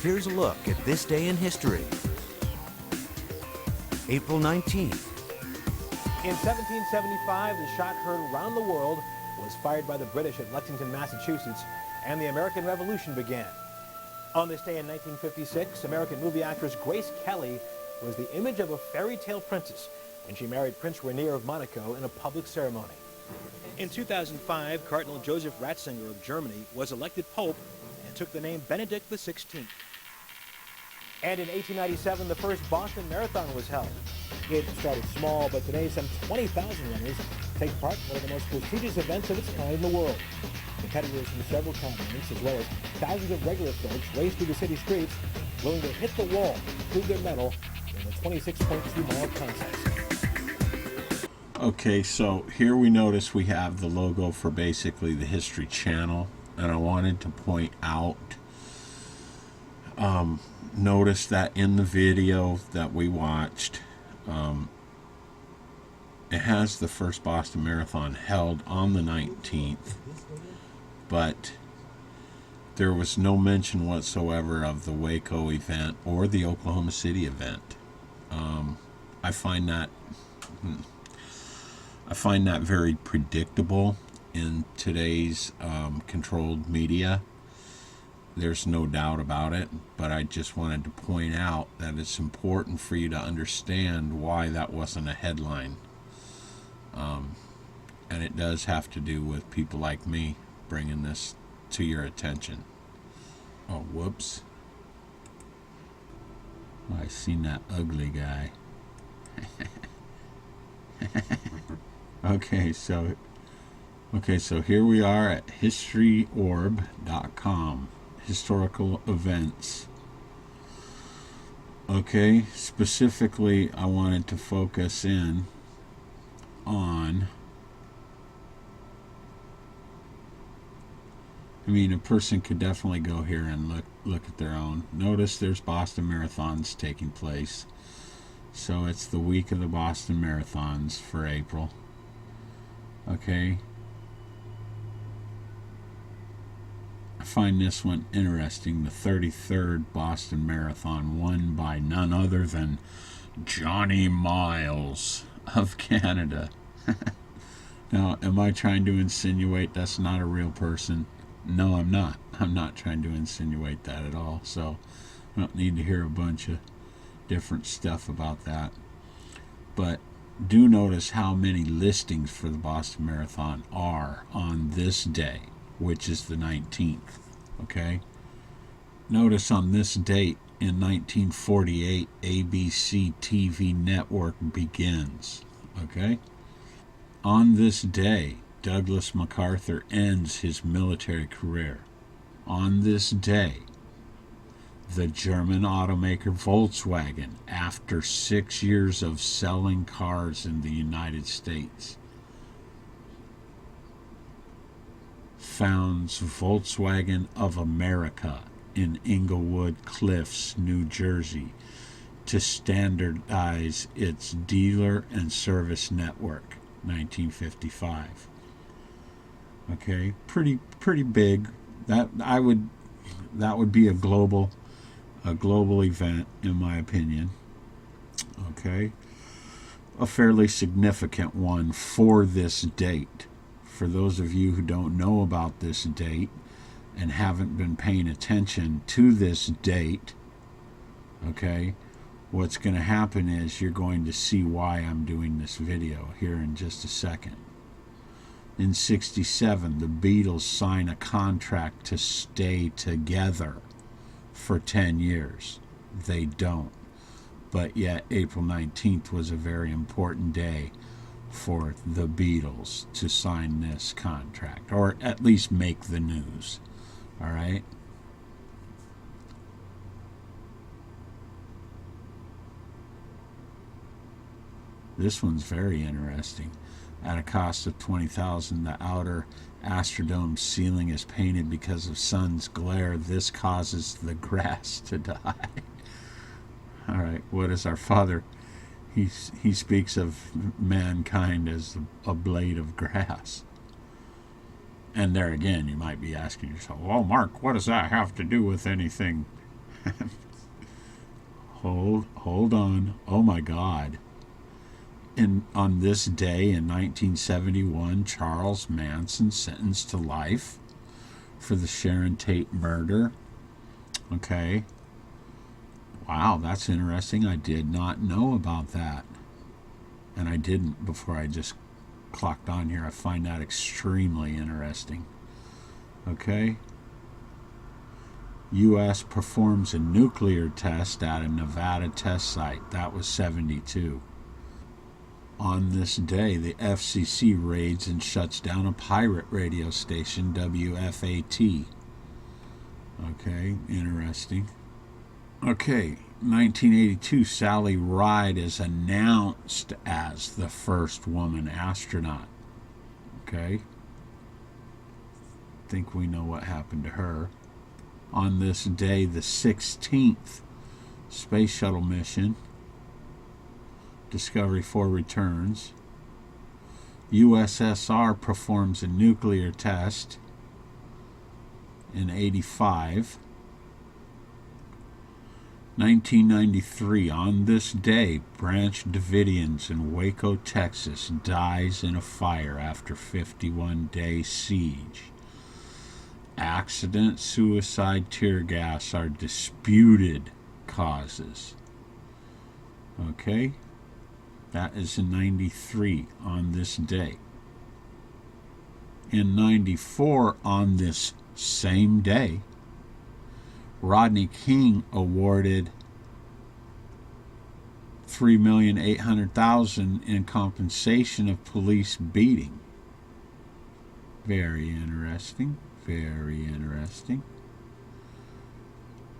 Here's a look at this day in history. April 19th. In 1775, the shot heard around the world was fired by the British at Lexington, Massachusetts, and the American Revolution began. On this day in 1956, American movie actress Grace Kelly was the image of a fairy tale princess when she married Prince Rainier of Monaco in a public ceremony. In 2005, Cardinal Joseph Ratzinger of Germany was elected Pope and took the name Benedict XVI. And in 1897, the first Boston Marathon was held. It started small, but today some 20,000 runners take part in one of the most prestigious events of its kind in the world. Competitors from several continents, as well as thousands of regular folks, race through the city streets, willing to hit the wall to prove their mettle in the 26.2-mile contest. Okay, so here we notice we have the logo for basically the History Channel, and I wanted to point out, notice that in the video that we watched, it has the first Boston Marathon held on the 19th, but there was no mention whatsoever of the Waco event or the Oklahoma City event. I find that very predictable in today's controlled media. There's no doubt about it, but I just wanted to point out that it's important for you to understand why that wasn't a headline. And it does have to do with people like me bringing this to your attention. Oh, whoops. Oh, I seen that ugly guy. Okay, so here we are at historyorb.com. Historical events. Okay, specifically I wanted to focus in on, a person could definitely go here and look at their own. Notice there's Boston Marathons taking place. So it's the week of the Boston Marathons for April. Okay. I find this one interesting. The 33rd Boston Marathon, won by none other than Johnny Miles of Canada. Now, am I trying to insinuate that's not a real person? No, I'm not. I'm not trying to insinuate that at all. So I don't need to hear a bunch of different stuff about that. But do notice how many listings for the Boston Marathon are on this day, which is the 19th. Okay? Notice on this date in 1948, ABC TV network begins. Okay? On this day, Douglas MacArthur ends his military career. On this day, the German automaker Volkswagen, after 6 years of selling cars in the United States, founds Volkswagen of America in Englewood Cliffs, New Jersey, to standardize its dealer and service network, 1955. Okay, pretty big. That would be a global event, in my opinion. Okay, a fairly significant one for this date. For those of you who don't know about this date and haven't been paying attention to this date, okay, what's going to happen is you're going to see why I'm doing this video here in just a second. In '67, the Beatles sign a contract to stay together for 10 years. They don't. But yet, April 19th was a very important day for the Beatles to sign this contract, or at least make the news. All right? This one's very interesting. At a cost of $20,000, the outer Astrodome ceiling is painted because of sun's glare. This causes the grass to die. All right, what is our Father? He speaks of mankind as a blade of grass. And there again, you might be asking yourself, well, Mark, what does that have to do with anything? Hold on. Oh my God. On this day in 1971, Charles Manson sentenced to life for the Sharon Tate murder. Okay. Wow, that's interesting. I did not know about that. And I didn't before I just clocked on here. I find that extremely interesting. Okay. U.S. performs a nuclear test at a Nevada test site. That was 72. On this day, the FCC raids and shuts down a pirate radio station, WFAT. Okay, interesting. Okay, 1982, Sally Ride is announced as the first woman astronaut. Okay. Think we know what happened to her. On this day, the 16th Space Shuttle mission, Discovery 4 returns. USSR performs a nuclear test in 85. 1993, on this day, Branch Davidians in Waco, Texas, dies in a fire after 51-day siege. Accident, suicide, tear gas are disputed causes. Okay? That is in 93 on this day. In 94, on this same day, Rodney King awarded $3,800,000 in compensation of police beating. Very interesting. Very interesting.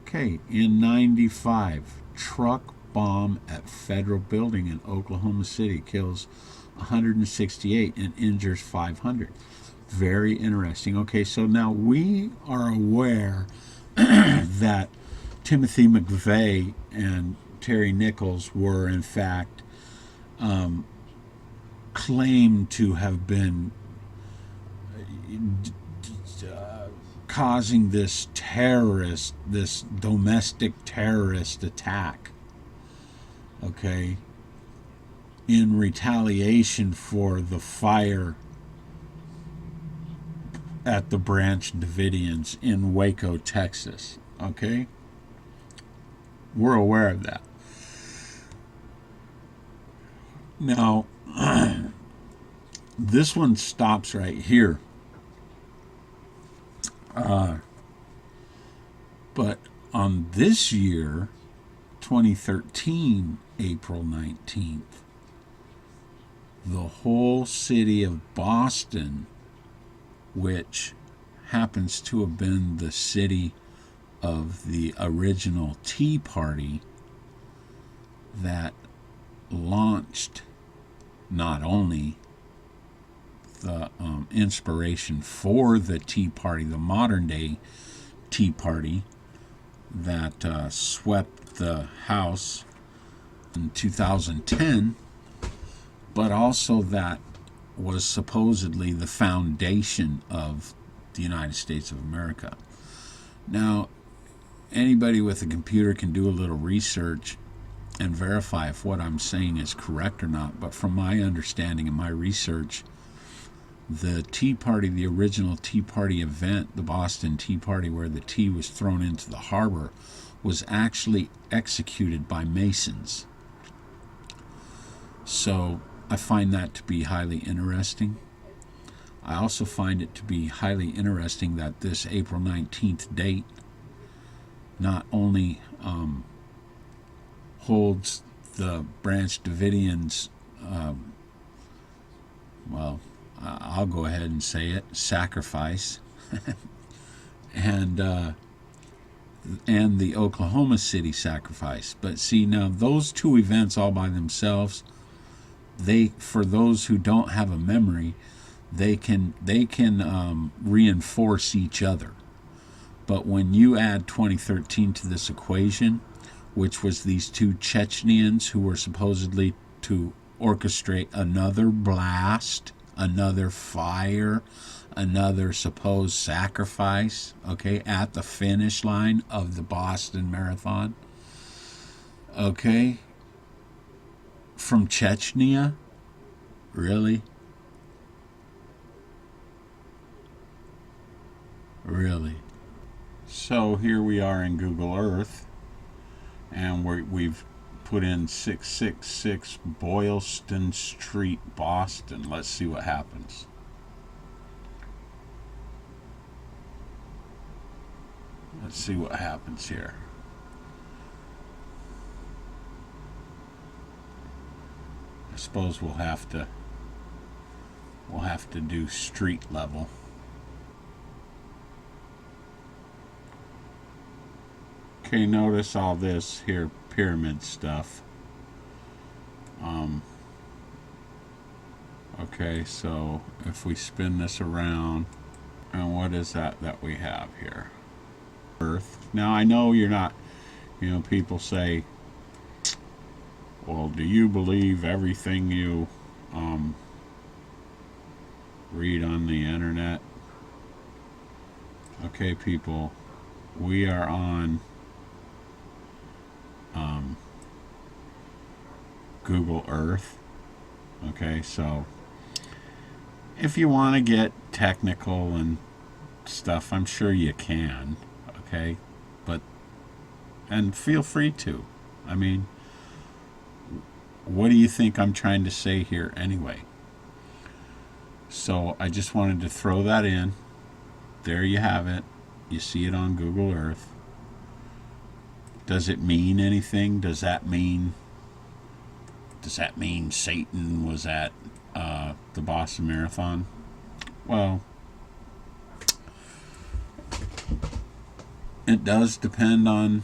Okay, in 95, truck bomb at federal building in Oklahoma City kills 168 and injures 500. Very interesting. Okay, so now we are aware that Timothy McVeigh and Terry Nichols were in fact claimed to have been causing this domestic terrorist attack, okay, in retaliation for the fire at the Branch Davidians in Waco, Texas. Okay? We're aware of that. Now, this one stops right here. But on this year, 2013, April 19th, the whole city of Boston, which happens to have been the city of the original Tea Party that launched not only the inspiration for the Tea Party, the modern day Tea Party that swept the House in 2010, but also that was supposedly the foundation of the United States of America. Now, anybody with a computer can do a little research and verify if what I'm saying is correct or not, but from my understanding and my research, the Tea Party, the original Tea Party event, the Boston Tea Party where the tea was thrown into the harbor, was actually executed by Masons. So I find that to be highly interesting. I also find it to be highly interesting that this April 19th date not only holds the Branch Davidians, I'll go ahead and say it, sacrifice, and the Oklahoma City sacrifice. But see, now those two events all by themselves, for those who don't have a memory, they can reinforce each other. But when you add 2013 to this equation, which was these two Chechenians who were supposedly to orchestrate another blast, another fire, another supposed sacrifice, okay, at the finish line of the Boston Marathon, okay, from Chechnya? Really? Really? So here we are in Google Earth, and we've put in 666 Boylston Street, Boston. Let's see what happens. Let's see what happens here. I suppose we'll have to do street level. Okay, notice all this here pyramid stuff. Okay, so if we spin this around, and what is that we have here? Earth. Now I know you're not, people say, well, do you believe everything you read on the internet? Okay, people, we are on Google Earth. Okay, so if you want to get technical and stuff, I'm sure you can. Okay, and feel free to. I mean, what do you think I'm trying to say here anyway? So I just wanted to throw that in. There you have it. You see it on Google Earth. Does it mean anything? Does that mean Satan was at the Boston Marathon? Well, it does depend on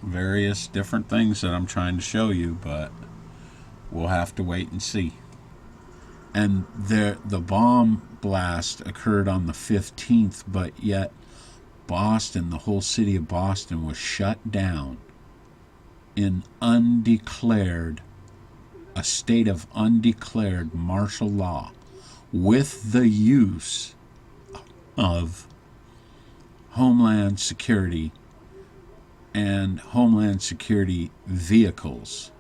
various different things that I'm trying to show you, but we'll have to wait and see. And the bomb blast occurred on the 15th, but yet Boston, the whole city of Boston, was shut down in a state of undeclared martial law, with the use of Homeland Security and Homeland Security vehicles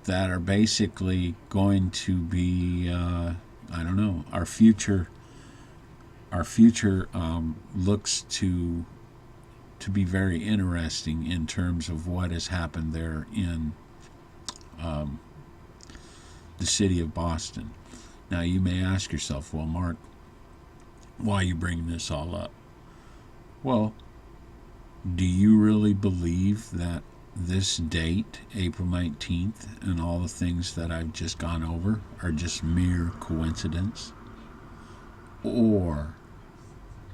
that are basically going to be, our future looks to be very interesting in terms of what has happened there in the city of Boston. Now you may ask yourself, well, Mark, why are you bringing this all up? Well, do you really believe that this date, April 19th, and all the things that I've just gone over are just mere coincidence? Or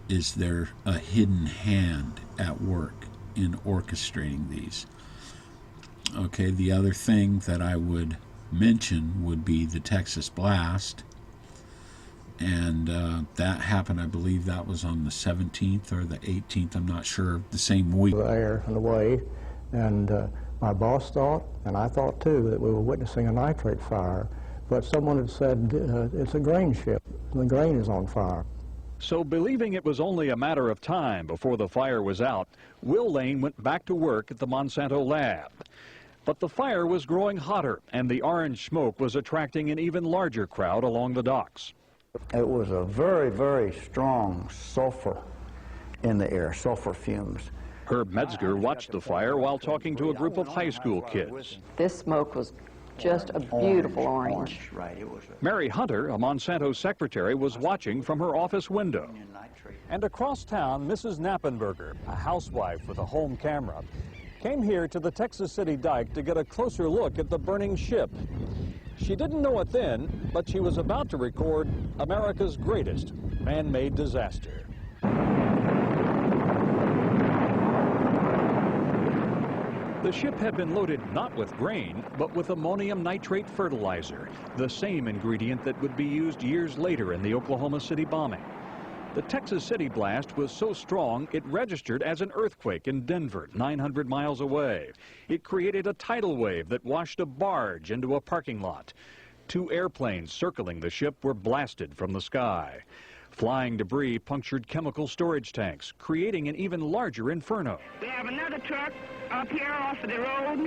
is there a hidden hand at work in orchestrating these? Okay, the other thing that I would mention would be the Texas blast. And that happened, I believe that was on the 17th or the 18th, I'm not sure, the same week. There and away, and my boss thought, and I thought too, that we were witnessing a nitrate fire, but someone had said it's a grain ship, and the grain is on fire. So believing it was only a matter of time before the fire was out, Will Lane went back to work at the Monsanto lab. But the fire was growing hotter, and the orange smoke was attracting an even larger crowd along the docks. It was a very, very strong sulfur in the air, sulfur fumes. Herb Metzger watched the fire while talking to a group of high school kids. This smoke was just a beautiful orange. Mary Hunter, a Monsanto secretary, was watching from her office window. And across town, Mrs. Knappenberger, a housewife with a home camera, came here to the Texas City dike to get a closer look at the burning ship. She didn't know it then, but she was about to record America's greatest man-made disaster. The ship had been loaded not with grain, but with ammonium nitrate fertilizer, the same ingredient that would be used years later in the Oklahoma City bombing. The Texas City blast was so strong it registered as an earthquake in Denver, 900 miles away. It created a tidal wave that washed a barge into a parking lot. 2 airplanes circling the ship were blasted from the sky. Flying debris punctured chemical storage tanks, creating an even larger inferno. We have another truck up here off of the road.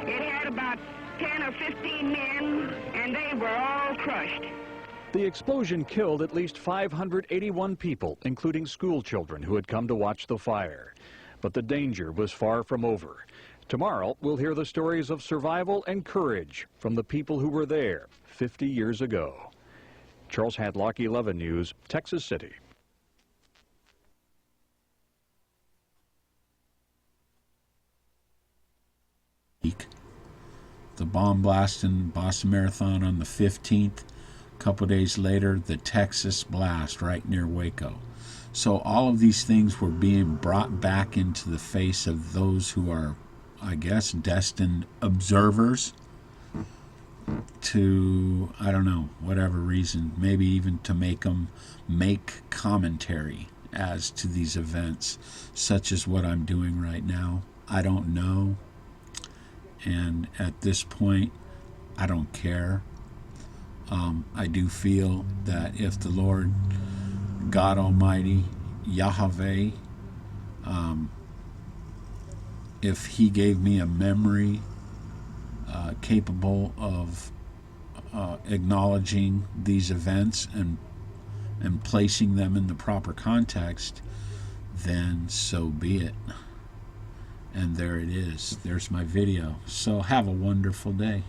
It had about 10 or 15 men, and they were all crushed. The explosion killed at least 581 people, including school children who had come to watch the fire. But the danger was far from over. Tomorrow, we'll hear the stories of survival and courage from the people who were there 50 years ago. Charles Hadlock, 11 News, Texas City. The bomb blast in Boston Marathon on the 15th. A couple days later, the Texas blast right near Waco. So all of these things were being brought back into the face of those who are, I guess, destined observers to, I don't know, whatever reason, maybe even to make them make commentary as to these events, such as what I'm doing right now. I don't know. And at this point, I don't care. I do feel that if the Lord God Almighty, Yahweh, if He gave me a memory capable of acknowledging these events and placing them in the proper context, then so be it. And there it is. There's my video. So have a wonderful day.